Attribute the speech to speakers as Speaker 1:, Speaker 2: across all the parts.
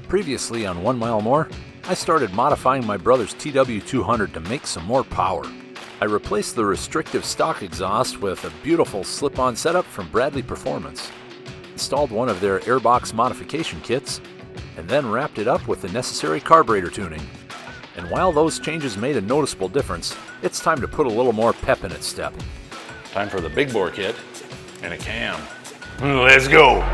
Speaker 1: Previously on 1 Mile More, I started modifying my brother's TW200 to make some more power. I replaced the restrictive stock exhaust with a beautiful slip-on setup from Bradley Performance, installed one of their airbox modification kits, and then wrapped it up with the necessary carburetor tuning. And while those changes made a noticeable difference, it's time to put a little more pep in its step. Time for the big bore kit and a cam. Let's go!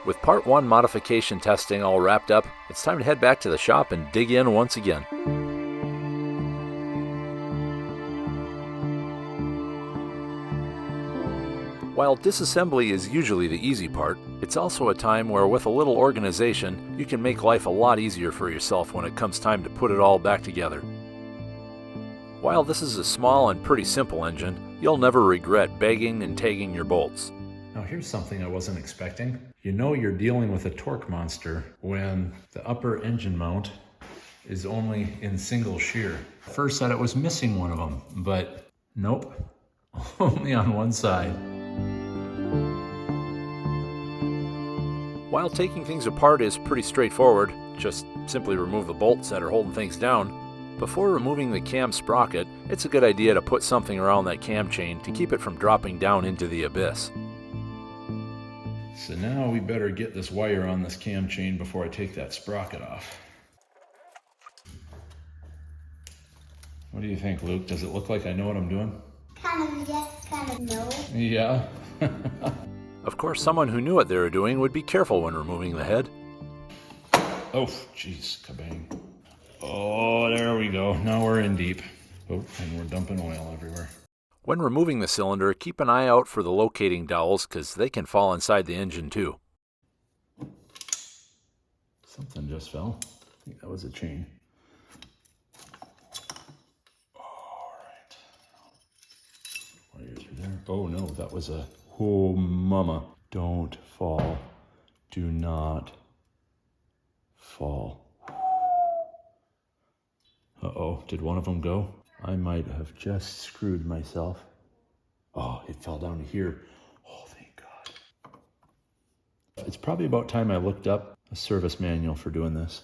Speaker 1: With Part 1 modification testing all wrapped up, it's time to head back to the shop and dig in once again. While disassembly is usually the easy part, it's also a time where with a little organization, you can make life a lot easier for yourself when it comes time to put it all back together. While this is a small and pretty simple engine, you'll never regret bagging and tagging your bolts. Now here's something I wasn't expecting. You know you're dealing with a torque monster when the upper engine mount is only in single shear. First thought it was missing one of them, but nope, only on one side. While taking things apart is pretty straightforward, just simply remove the bolts that are holding things down, before removing the cam sprocket, it's a good idea to put something around that cam chain to keep it from dropping down into the abyss. So now we better get this wire on this cam chain before I take that sprocket off. What do you think, Luke? Does it look like I know what I'm doing?
Speaker 2: Kind of yes, kind of no.
Speaker 1: Yeah. Of course, someone who knew what they were doing would be careful when removing the head. Oh, jeez, kabang. Oh, there we go. Now we're in deep. Oh, and we're dumping oil everywhere. When removing the cylinder, keep an eye out for the locating dowels because they can fall inside the engine too. Something just fell. I think that was a chain. All right. Wires are there. Oh no, that was a... Oh mama. Don't fall. Do not fall. Uh-oh, did one of them go? I might have just screwed myself. Oh, it fell down to here. Oh, thank God. It's probably about time I looked up a service manual for doing this.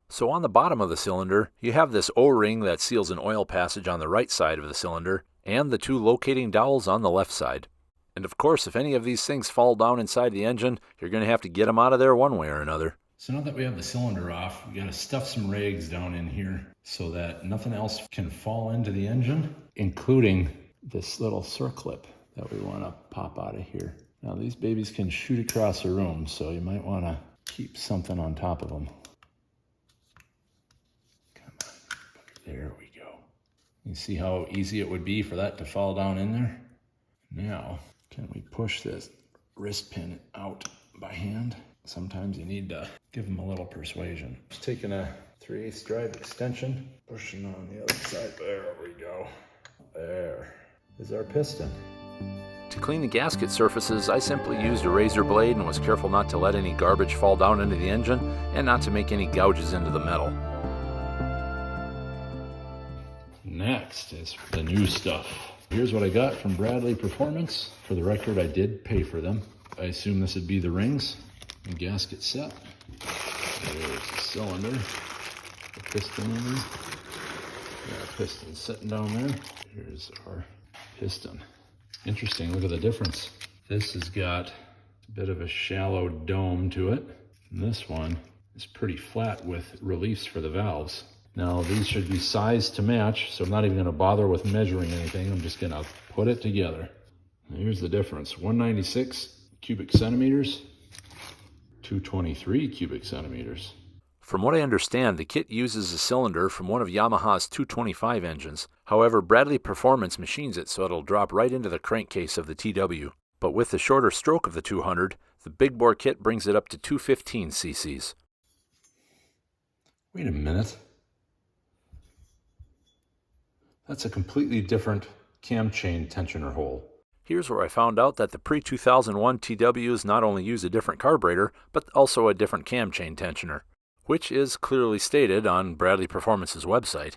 Speaker 1: So on the bottom of the cylinder, you have this O-ring that seals an oil passage on the right side of the cylinder, and the two locating dowels on the left side. And of course, if any of these things fall down inside the engine, you're going to have to get them out of there one way or another. So now that we have the cylinder off, we got to stuff some rags down in here so that nothing else can fall into the engine, including this little circlip that we want to pop out of here. Now these babies can shoot across the room, so you might want to keep something on top of them. Come on, there we go. You see how easy it would be for that to fall down in there? Now, can we push this wrist pin out by hand? Sometimes you need to give them a little persuasion. Just taking a 3/8 drive extension, pushing on the other side. There we go. There is our piston. To clean the gasket surfaces, I simply used a razor blade and was careful not to let any garbage fall down into the engine and not to make any gouges into the metal. Next is the new stuff. Here's what I got from Bradley Performance. For the record, I did pay for them. I assume this would be the rings and gasket set. There's the cylinder, the piston in there. Got a piston sitting down there. Here's our piston. Interesting, look at the difference. This has got a bit of a shallow dome to it. And this one is pretty flat with reliefs for the valves. Now these should be sized to match, so I'm not even gonna bother with measuring anything. I'm just gonna put it together. And here's the difference, 196 cubic centimeters, 223 cubic centimeters. From what I understand, the kit uses a cylinder from one of Yamaha's 225 engines. However, Bradley Performance machines it so it'll drop right into the crankcase of the TW. But with the shorter stroke of the 200, the big bore kit brings it up to 215 cc's. Wait a minute. That's a completely different cam chain tensioner hole.
Speaker 3: Here's where I found out that the pre-2001 TWs not only use a different carburetor, but also a different cam chain tensioner, which is clearly stated on Bradley Performance's website.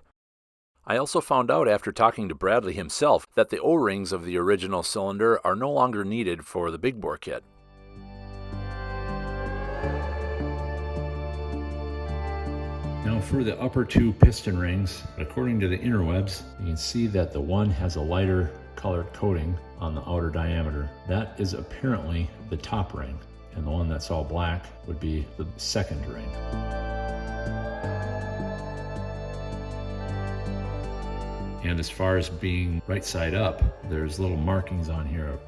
Speaker 3: I also found out after talking to Bradley himself that the O-rings of the original cylinder are no longer needed for the big bore kit.
Speaker 1: Now for the upper two piston rings, according to the interwebs, you can see that the one has a lighter colored coating on the outer diameter. That is apparently the top ring, and the one that's all black would be the second ring. And as far as being right side up, there's little markings on here.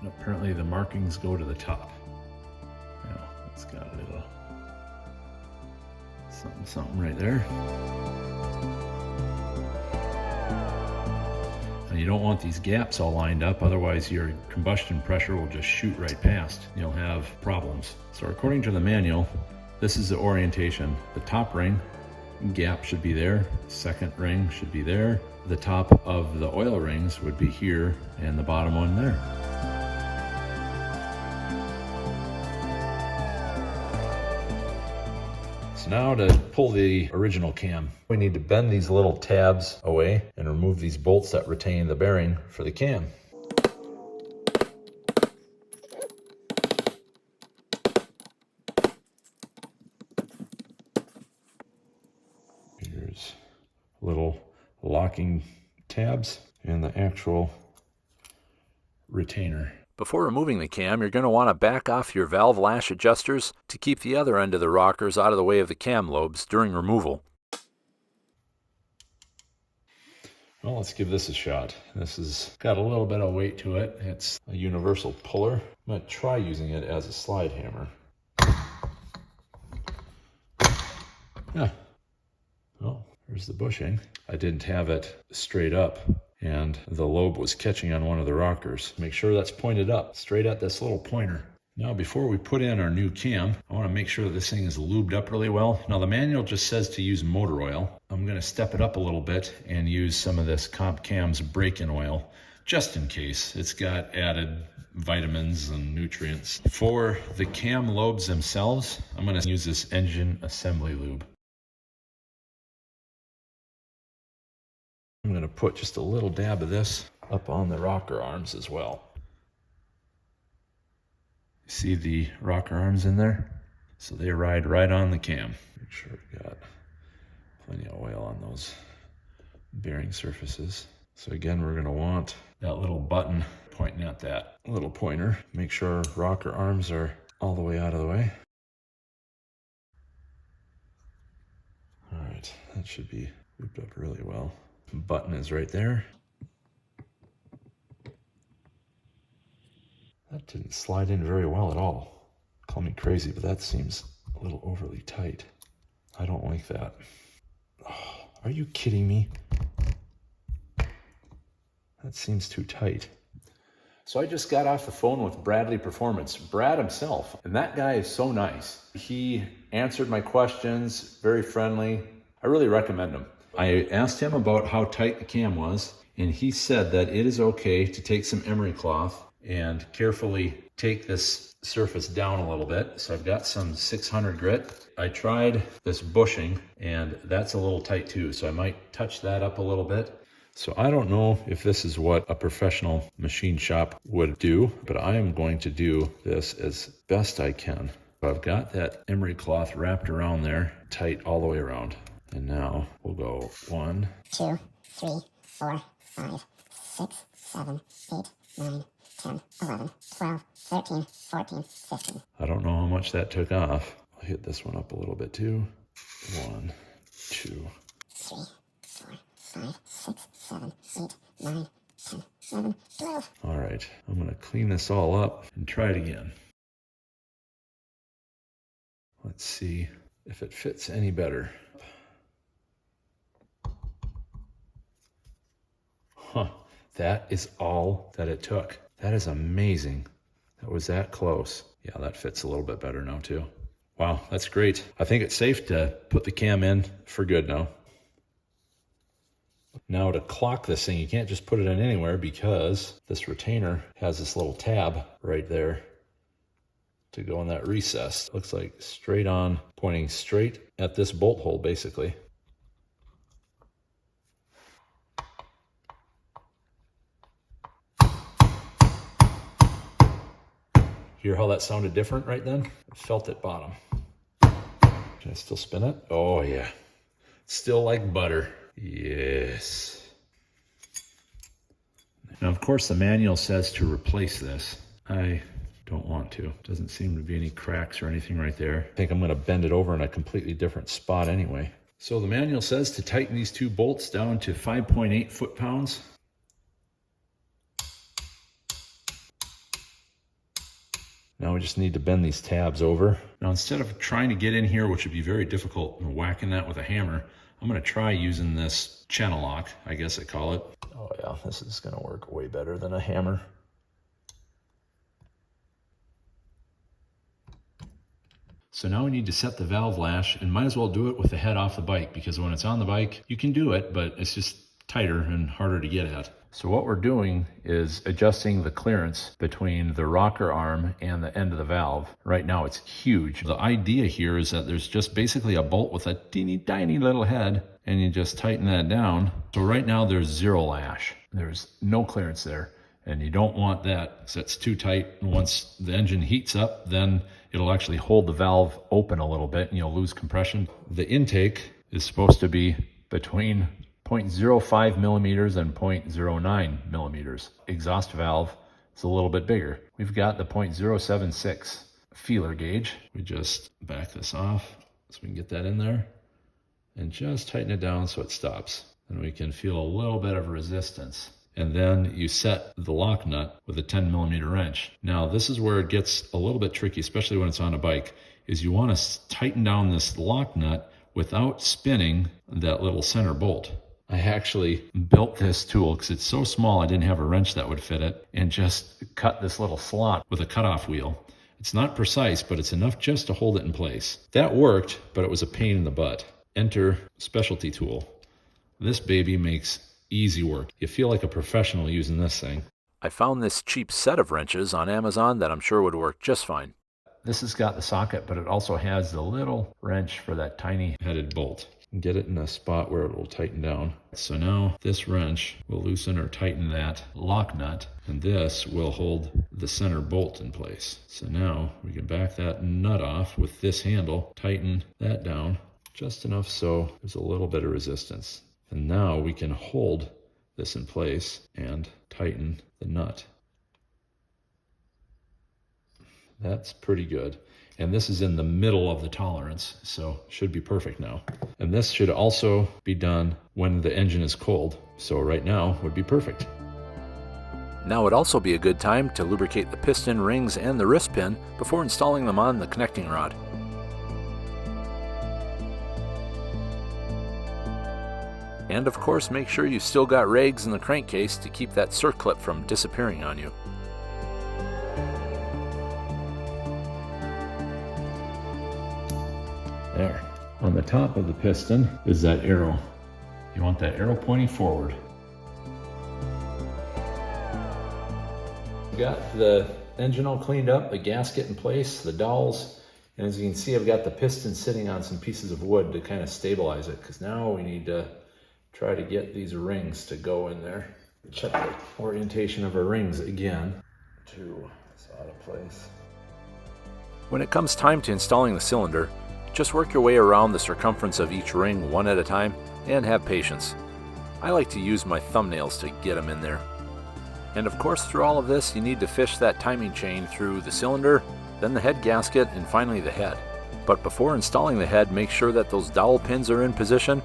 Speaker 1: Apparently the markings go to the top. Yeah, it's got a little something right there. And you don't want these gaps all lined up, otherwise your combustion pressure will just shoot right past. You'll have problems. So according to the manual, this is the orientation. The top ring gap should be there, second ring should be there, the top of the oil rings would be here, and the bottom one there. So now to pull the original cam, we need to bend these little tabs away and remove these bolts that retain the bearing for the cam. Here's little locking tabs and the actual retainer.
Speaker 3: Before removing the cam, you're going to want to back off your valve lash adjusters to keep the other end of the rockers out of the way of the cam lobes during removal.
Speaker 1: Well, let's give this a shot. This has got a little bit of weight to it. It's a universal puller. I'm going to try using it as a slide hammer. Yeah. Well, there's the bushing. I didn't have it straight up, and the lobe was catching on one of the rockers. Make sure that's pointed up, straight at this little pointer. Now, before we put in our new cam, I want to make sure that this thing is lubed up really well. Now, the manual just says to use motor oil. I'm going to step it up a little bit and use some of this Comp Cam's break-in oil, just in case. It's got added vitamins and nutrients. For the cam lobes themselves, I'm going to use this engine assembly lube. I'm going to put just a little dab of this up on the rocker arms as well. See the rocker arms in there? So they ride right on the cam. Make sure we've got plenty of oil on those bearing surfaces. So again, we're going to want that little button pointing at that little pointer. Make sure our rocker arms are all the way out of the way. All right, that should be looped up really well. Button is right there. That didn't slide in very well at all. Call me crazy, but that seems a little overly tight. I don't like that. Oh, are you kidding me? That seems too tight. So I just got off the phone with Bradley Performance, Brad himself, and that guy is so nice. He answered my questions, very friendly. I really recommend him. I asked him about how tight the cam was, and he said that it is okay to take some emery cloth and carefully take this surface down a little bit. So I've got some 600 grit. I tried this bushing, and that's a little tight too, so I might touch that up a little bit. So I don't know if this is what a professional machine shop would do, but I am going to do this as best I can. I've got that emery cloth wrapped around there, tight all the way around. And now we'll go 1,
Speaker 2: 2, 3, 4, 5, 6, 7, 8, 9, 10, 11, 12, 13, 14, 15.
Speaker 1: I don't know how much that took off. I'll hit this one up a little bit too. 1, 2,
Speaker 2: 3, 4, 5, 6, 7, 8, 9, 10, 11, 12.
Speaker 1: All right, I'm gonna clean this all up and try it again. Let's see if it fits any better. Huh, that is all that it took. That is amazing. That was that close. Yeah, that fits a little bit better now too. Wow, that's great. I think it's safe to put the cam in for good now. Now to clock this thing, you can't just put it in anywhere because this retainer has this little tab right there to go in that recess. Looks like straight on, pointing straight at this bolt hole basically. Hear how that sounded different right then? I felt it bottom. Can I still spin it? Oh yeah. Still like butter. Yes. Now of course the manual says to replace this. I don't want to. Doesn't seem to be any cracks or anything right there. I think I'm gonna bend it over in a completely different spot anyway. So the manual says to tighten these two bolts down to 5.8 foot-pounds. Now we just need to bend these tabs over. Now instead of trying to get in here, which would be very difficult, and whacking that with a hammer, I'm gonna try using this channel lock, I guess I call it. Oh yeah, this is gonna work way better than a hammer. So now we need to set the valve lash, and might as well do it with the head off the bike, because when it's on the bike, you can do it, but it's just tighter and harder to get at. So what we're doing is adjusting the clearance between the rocker arm and the end of the valve. Right now it's huge. The idea here is that there's just basically a bolt with a teeny tiny little head, and you just tighten that down. So right now there's zero lash. There's no clearance there, and you don't want that because that's too tight. And once the engine heats up, then it'll actually hold the valve open a little bit and you'll lose compression. The intake is supposed to be between 0.05 millimeters and 0.09 millimeters. Exhaust valve is a little bit bigger. We've got the 0.076 feeler gauge. We just back this off so we can get that in there and just tighten it down so it stops. And we can feel a little bit of resistance. And then you set the lock nut with a 10 millimeter wrench. Now this is where it gets a little bit tricky, especially when it's on a bike, is you want to tighten down this lock nut without spinning that little center bolt. I actually built this tool because it's so small I didn't have a wrench that would fit it, and just cut this little slot with a cutoff wheel. It's not precise, but it's enough just to hold it in place. That worked, but it was a pain in the butt. Enter specialty tool. This baby makes easy work. You feel like a professional using this thing.
Speaker 3: I found this cheap set of wrenches on Amazon that I'm sure would work just fine.
Speaker 1: This has got the socket, but it also has the little wrench for that tiny headed bolt. Get it in a spot where it will tighten down. So now this wrench will loosen or tighten that lock nut, and this will hold the center bolt in place. So now we can back that nut off with this handle, tighten that down just enough so there's a little bit of resistance. And now we can hold this in place and tighten the nut. That's pretty good. And this is in the middle of the tolerance, so should be perfect now. And this should also be done when the engine is cold. So right now would be perfect.
Speaker 3: Now would also be a good time to lubricate the piston rings and the wrist pin before installing them on the connecting rod. And of course, make sure you've still got rags in the crankcase to keep that circlip from disappearing on you.
Speaker 1: There. On the top of the piston is that arrow. You want that arrow pointing forward. Got the engine all cleaned up, the gasket in place, the dowels, and as you can see I've got the piston sitting on some pieces of wood to kind of stabilize it, because now we need to try to get these rings to go in there. Check the orientation of our rings again. 2 is out of place.
Speaker 3: When it comes time to installing the cylinder, just work your way around the circumference of each ring one at a time and have patience. I like to use my thumbnails to get them in there. And of course, through all of this, you need to fish that timing chain through the cylinder, then the head gasket, and finally the head. But before installing the head, make sure that those dowel pins are in position,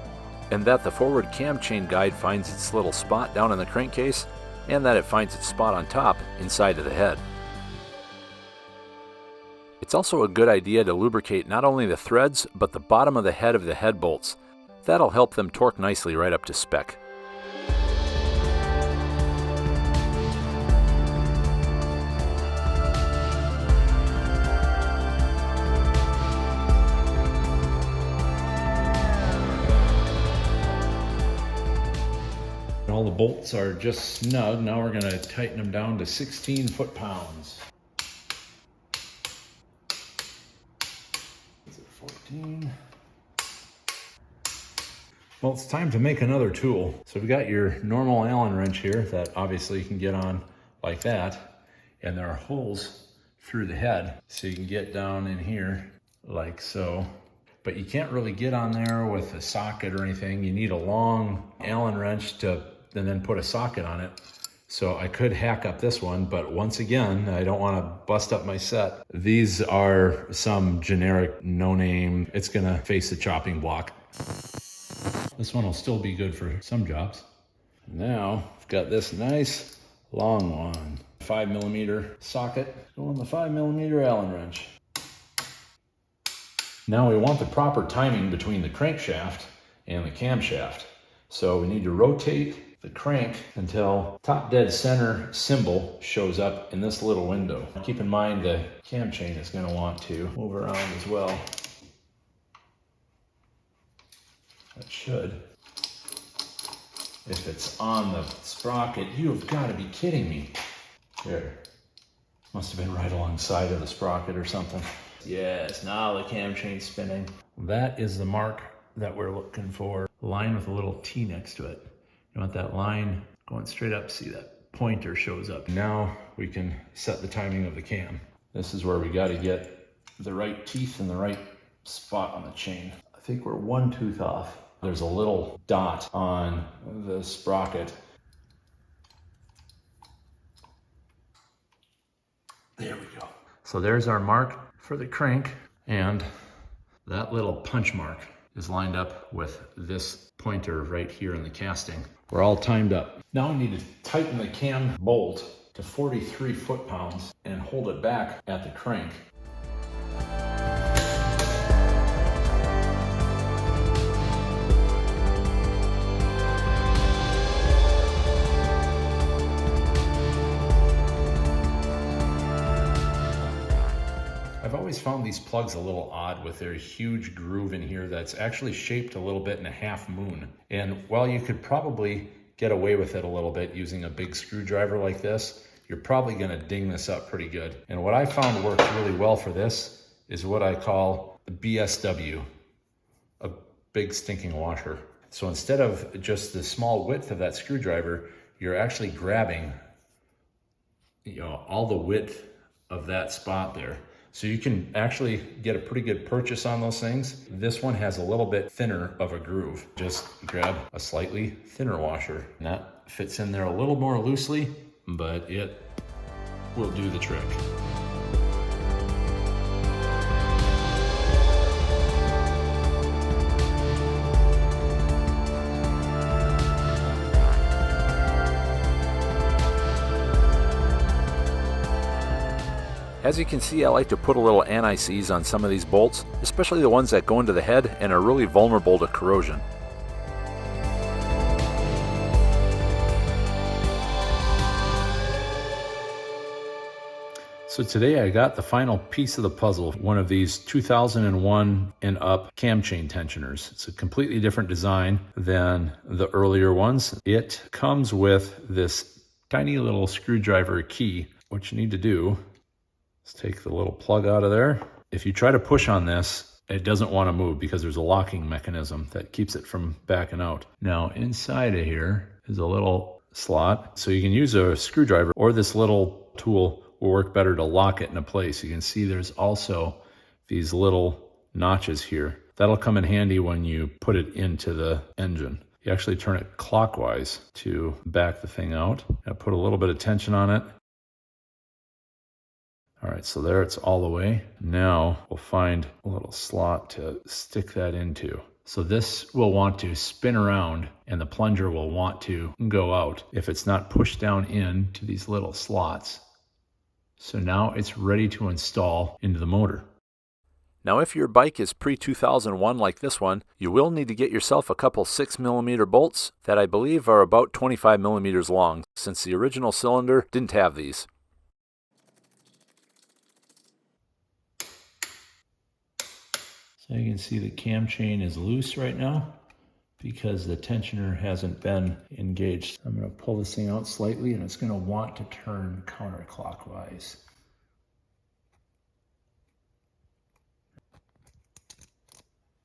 Speaker 3: and that the forward cam chain guide finds its little spot down in the crankcase, and that it finds its spot on top inside of the head. It's also a good idea to lubricate not only the threads, but the bottom of the head bolts. That'll help them torque nicely right up to spec.
Speaker 1: All the bolts are just snug. Now we're gonna tighten them down to 16 foot-pounds. Is it 14? Well, it's time to make another tool. So we've got your normal Allen wrench here that obviously you can get on like that. And there are holes through the head. So you can get down in here like so. But you can't really get on there with a socket or anything. You need a long Allen wrench and then put a socket on it. So I could hack up this one, but once again, I don't want to bust up my set. These are some generic no-name. It's gonna face the chopping block. This one will still be good for some jobs. Now I've got this nice long one. 5mm socket, go in the 5mm Allen wrench. Now we want the proper timing between the crankshaft and the camshaft. So we need to rotate the crank until top dead center symbol shows up in this little window. Keep in mind the cam chain is going to want to move around as well. It should. If it's on the sprocket, you've got to be kidding me. There. Must have been right alongside of the sprocket or something. Yes, now the cam chain's spinning. That is the mark that we're looking for. Line with a little T next to it. You want that line going straight up. See that pointer shows up. Now we can set the timing of the cam. This is where we got to get the right teeth in the right spot on the chain. I think we're one tooth off. There's a little dot on the sprocket. There we go. So there's our mark for the crank, and that little punch mark is lined up with this pointer right here in the casting. We're all timed up. Now I need to tighten the cam bolt to 43 foot-pounds and hold it back at the crank. I've always found these plugs a little odd with their huge groove in here that's actually shaped a little bit in a half moon. And while you could probably get away with it a little bit using a big screwdriver like this, you're probably gonna ding this up pretty good. And what I found works really well for this is what I call the BSW, a big stinking washer. So instead of just the small width of that screwdriver, you're actually grabbing, all the width of that spot there. So you can actually get a pretty good purchase on those things. This one has a little bit thinner of a groove. Just grab a slightly thinner washer. And that fits in there a little more loosely, but it will do the trick.
Speaker 3: As you can see, I like to put a little anti-seize on some of these bolts, especially the ones that go into the head and are really vulnerable to corrosion.
Speaker 1: So today I got the final piece of the puzzle, one of these 2001 and up cam chain tensioners. It's a completely different design than the earlier ones. It comes with this tiny little screwdriver key. What you need to do, let's take the little plug out of there. If you try to push on this, it doesn't want to move because there's a locking mechanism that keeps it from backing out. Now inside of here is a little slot. So you can use a screwdriver, or this little tool will work better to lock it into place. You can see there's also these little notches here. That'll come in handy when you put it into the engine. You actually turn it clockwise to back the thing out. I put a little bit of tension on it. All right, so there it's all the way. Now we'll find a little slot to stick that into. So this will want to spin around and the plunger will want to go out if it's not pushed down into these little slots. So now it's ready to install into the motor.
Speaker 3: Now if your bike is pre-2001 like this one, you will need to get yourself a couple 6mm bolts that I believe are about 25mm long, since the original cylinder didn't have these.
Speaker 1: So you can see the cam chain is loose right now. because the tensioner hasn't been engaged. I'm going to pull this thing out slightly and it's going to want to turn counterclockwise.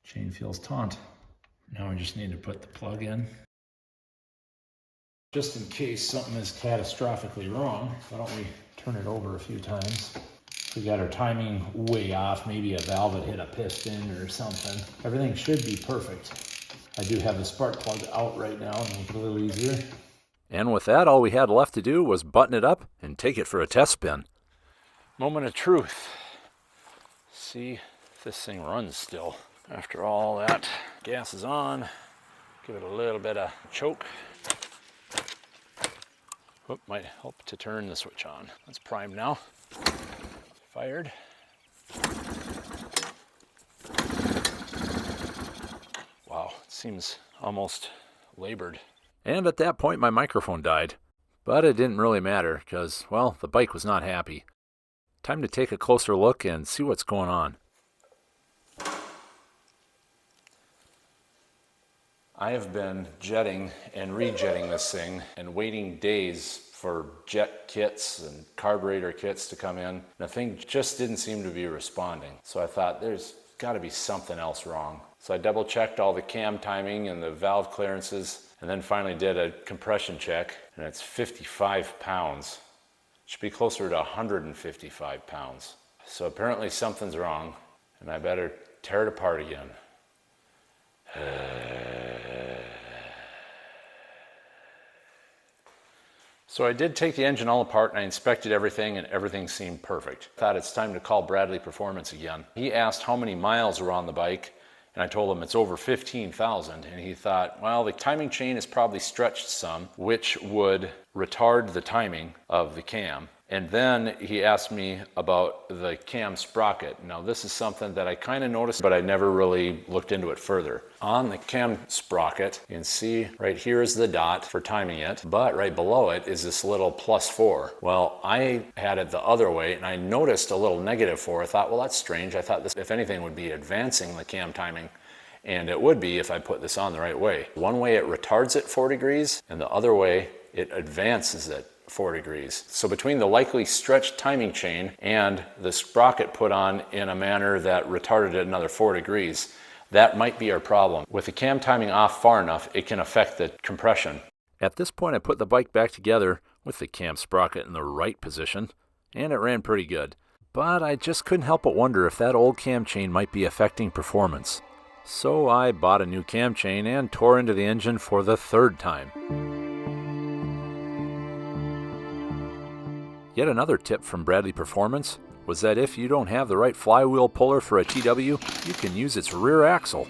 Speaker 1: Chain feels taut. Now I just need to put the plug in. Just in case something is catastrophically wrong, why don't we turn it over a few times? We got our timing way off, maybe a valve had hit a piston or something. Everything should be perfect. I do have the spark plug out right now to make it a little easier.
Speaker 3: And with that, all we had left to do was button it up and take it for a test spin. Moment of truth. See if this thing runs still. After all that, gas is on. Give it a little bit of choke. Oop, might help to turn the switch on. That's primed now. Fired. Wow, it seems almost labored. And at that point, my microphone died. But it didn't really matter because, well, the bike was not happy. Time to take a closer look and see what's going on. I have been jetting and rejetting this thing and waiting days for jet kits and carburetor kits to come in. The thing just didn't seem to be responding. So I thought there's got to be something else wrong. So I double checked all the cam timing and the valve clearances and then finally did a compression check and it's 55 pounds. It should be closer to 155 pounds. So apparently something's wrong and I better tear it apart again. So I did take the engine all apart and I inspected everything and everything seemed perfect. I thought it's time to call Bradley Performance again. He asked how many miles were on the bike and I told him it's over 15,000 and he thought, well, the timing chain is probably stretched some, which would retard the timing of the cam. And then he asked me about the cam sprocket. Now this is something that I kind of noticed, but I never really looked into it further. On the cam sprocket, you can see right here is the dot for timing it, but right below it is this little +4. Well, I had it the other way and I noticed a little -4. I thought, well, that's strange. I thought this, if anything, would be advancing the cam timing. And it would be if I put this on the right way. One way it retards it 4 degrees and the other way it advances it 4 degrees. So between the likely stretched timing chain and the sprocket put on in a manner that retarded it another 4 degrees, that might be our problem. With the cam timing off far enough, it can affect the compression. At this point, I put the bike back together with the cam sprocket in the right position, and it ran pretty good. But I just couldn't help but wonder if that old cam chain might be affecting performance. So I bought a new cam chain and tore into the engine for the 3rd time. Yet another tip from Bradley Performance was that if you don't have the right flywheel puller for a TW, you can use its rear axle.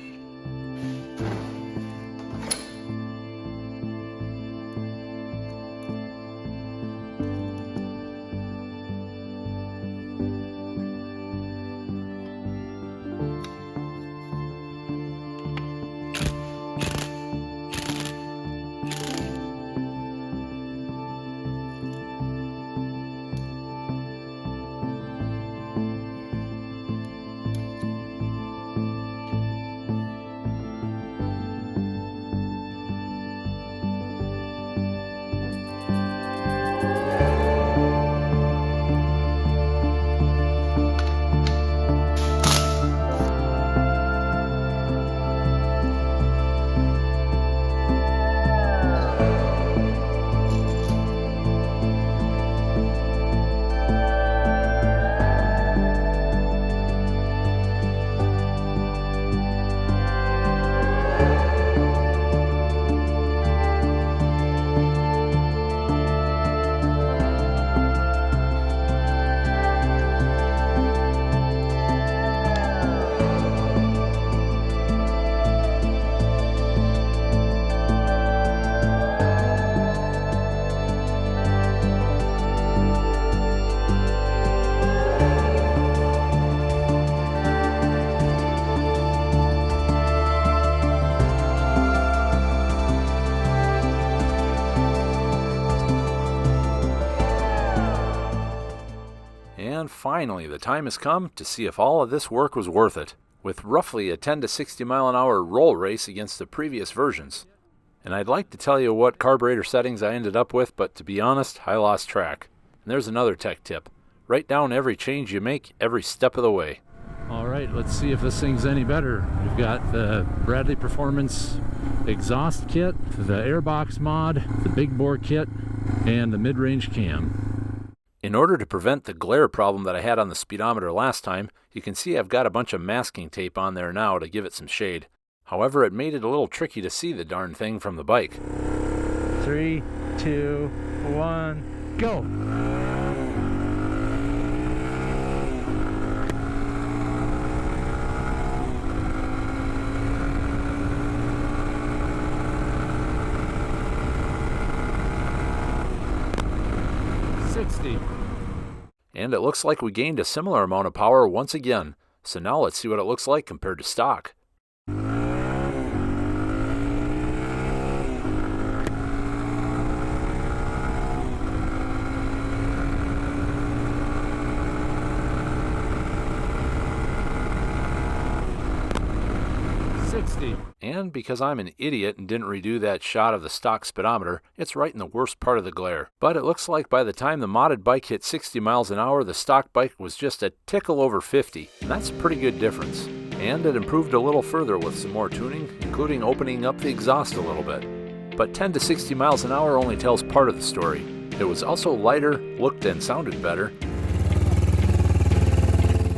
Speaker 3: And finally, the time has come to see if all of this work was worth it. with roughly a 10 to 60 mile an hour roll race against the previous versions. And I'd like to tell you what carburetor settings I ended up with, but to be honest, I lost track. And there's another tech tip. Write down every change you make every step of the way. All right, let's see if this thing's any better. We've got the Bradley Performance exhaust kit, the airbox mod, the big bore kit, and the mid-range cam. In order to prevent the glare problem that I had on the speedometer last time, you can see I've got a bunch of masking tape on there now to give it some shade. However, it made it a little tricky to see the darn thing from the bike. 3, 2, 1, go! And it looks like we gained a similar amount of power once again. So now let's see what it looks like compared to stock. And because I'm an idiot and didn't redo that shot of the stock speedometer, it's right in the worst part of the glare. But it looks like by the time the modded bike hit 60 miles an hour, the stock bike was just a tickle over 50. And that's a pretty good difference. And it improved a little further with some more tuning, including opening up the exhaust a little bit. But 10 to 60 miles an hour only tells part of the story. It was also lighter, looked and sounded better.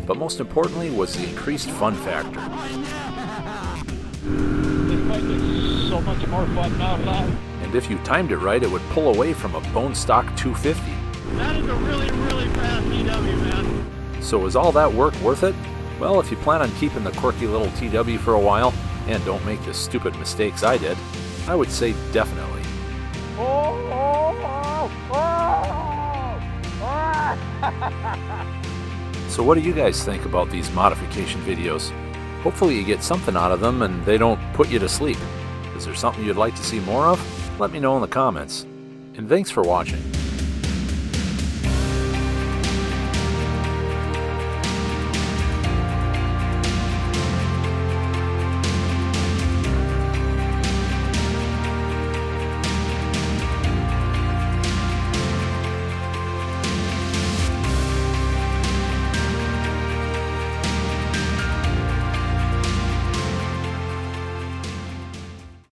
Speaker 3: But most importantly was the increased fun factor.
Speaker 4: This bike is so much more fun now, Bob.
Speaker 3: And if you timed it right, it would pull away from a bone stock 250.
Speaker 4: That is a really, really fast TW, man.
Speaker 3: So is all that work worth it? Well, if you plan on keeping the quirky little TW for a while, and don't make the stupid mistakes I did, I would say definitely. So what do you guys think about these modification videos? Hopefully you get something out of them and they don't put you to sleep. Is there something you'd like to see more of? Let me know in the comments. And thanks for watching.